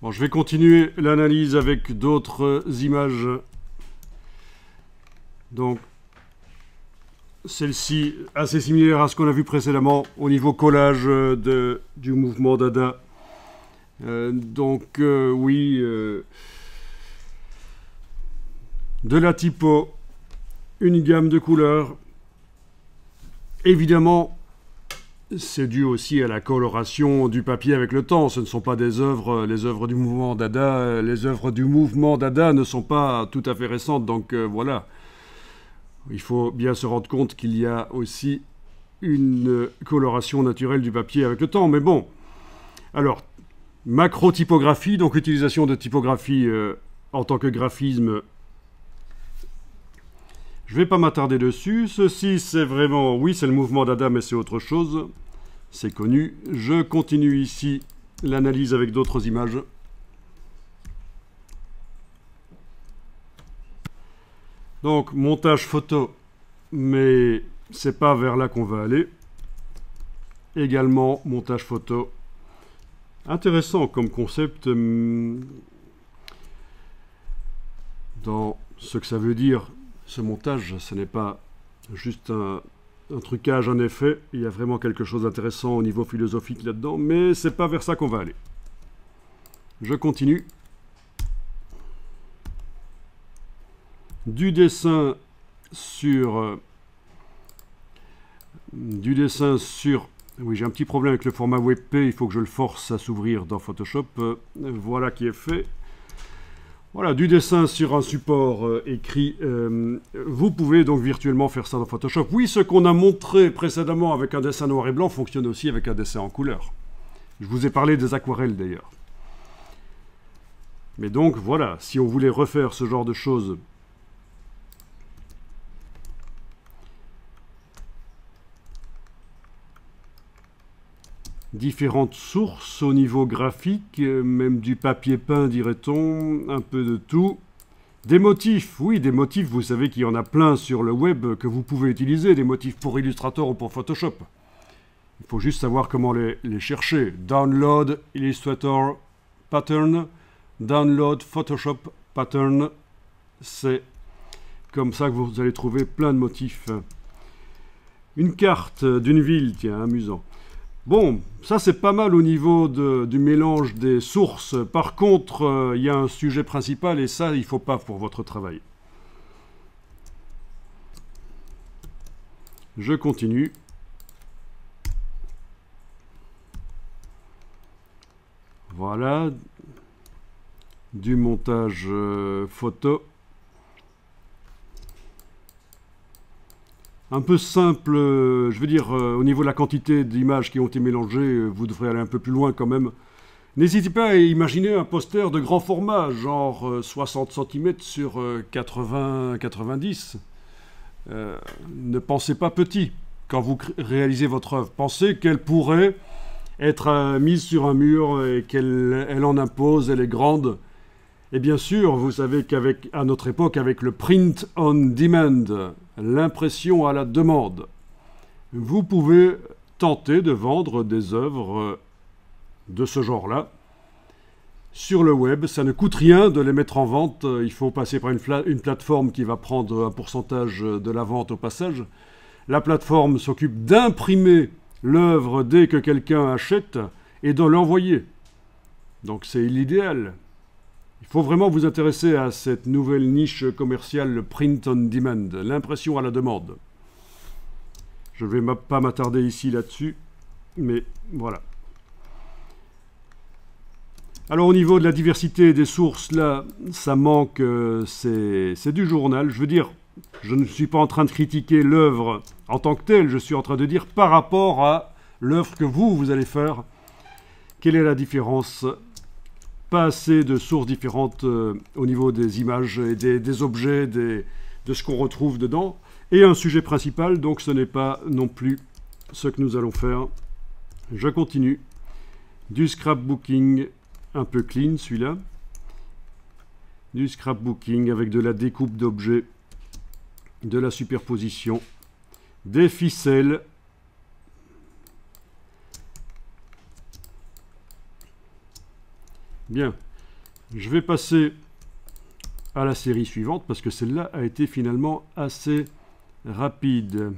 Bon, je vais continuer l'analyse avec d'autres images. Donc, celle-ci, assez similaire à ce qu'on a vu précédemment au niveau collage du mouvement Dada. Oui, de la typo, une gamme de couleurs. Évidemment, c'est dû aussi à la coloration du papier avec le temps. Ce ne sont pas des œuvres, les œuvres du mouvement Dada. Les œuvres du mouvement Dada ne sont pas tout à fait récentes. Donc voilà. Il faut bien se rendre compte qu'il y a aussi une coloration naturelle du papier avec le temps. Mais bon. Alors, macro-typographie, donc utilisation de typographie en tant que graphisme. Je ne vais pas m'attarder dessus. Ceci, c'est vraiment... Oui, c'est le mouvement Dada, mais c'est autre chose. C'est connu. Je continue ici l'analyse avec d'autres images. Donc, montage photo, mais c'est pas vers là qu'on va aller. Également, montage photo. Intéressant comme concept dans ce que ça veut dire. Ce montage, ce n'est pas juste un trucage, un effet. Il y a vraiment quelque chose d'intéressant au niveau philosophique là-dedans, mais c'est pas vers ça qu'on va aller. Je continue. Du dessin sur... Oui, j'ai un petit problème avec le format WebP, il faut que je le force à s'ouvrir dans Photoshop. Voilà qui est fait. Voilà, du dessin sur un support écrit. Vous pouvez donc virtuellement faire ça dans Photoshop. Oui, ce qu'on a montré précédemment avec un dessin noir et blanc fonctionne aussi avec un dessin en couleur. Je vous ai parlé des aquarelles d'ailleurs. Mais donc voilà, si on voulait refaire ce genre de choses... Différentes sources au niveau graphique, même du papier peint, dirait-on, un peu de tout. Des motifs, oui, des motifs, vous savez qu'il y en a plein sur le web que vous pouvez utiliser, des motifs pour Illustrator ou pour Photoshop. Il faut juste savoir comment les chercher. Download Illustrator Pattern, download Photoshop Pattern, c'est comme ça que vous allez trouver plein de motifs. Une carte d'une ville, tiens, amusant. Bon, ça c'est pas mal au niveau du mélange des sources. Par contre, il y a un sujet principal et ça, il ne faut pas pour votre travail. Je continue. Voilà. Du montage photo. Un peu simple, je veux dire, au niveau de la quantité d'images qui ont été mélangées, vous devrez aller un peu plus loin quand même. N'hésitez pas à imaginer un poster de grand format, genre 60 cm sur 80-90. Ne pensez pas petit quand vous réalisez votre œuvre. Pensez qu'elle pourrait être mise sur un mur et qu'elle en impose, elle est grande. Et bien sûr, vous savez qu'à notre époque, avec le print on demand, l'impression à la demande, vous pouvez tenter de vendre des œuvres de ce genre-là sur le web. Ça ne coûte rien de les mettre en vente. Il faut passer par une plateforme qui va prendre un pourcentage de la vente au passage. La plateforme s'occupe d'imprimer l'œuvre dès que quelqu'un achète et de l'envoyer. Donc c'est l'idéal. Il faut vraiment vous intéresser à cette nouvelle niche commerciale, le print on demand, l'impression à la demande. Je ne vais pas m'attarder ici là-dessus, mais voilà. Alors au niveau de la diversité des sources, là, ça manque, c'est du journal. Je veux dire, je ne suis pas en train de critiquer l'œuvre en tant que telle, je suis en train de dire par rapport à l'œuvre que vous allez faire, quelle est la différence ? Pas assez de sources différentes au niveau des images et des objets, de ce qu'on retrouve dedans. Et un sujet principal, donc ce n'est pas non plus ce que nous allons faire. Je continue. Du scrapbooking un peu clean, celui-là. Du scrapbooking avec de la découpe d'objets, de la superposition, des ficelles. Bien. Je vais passer à la série suivante parce que celle-là a été finalement assez rapide.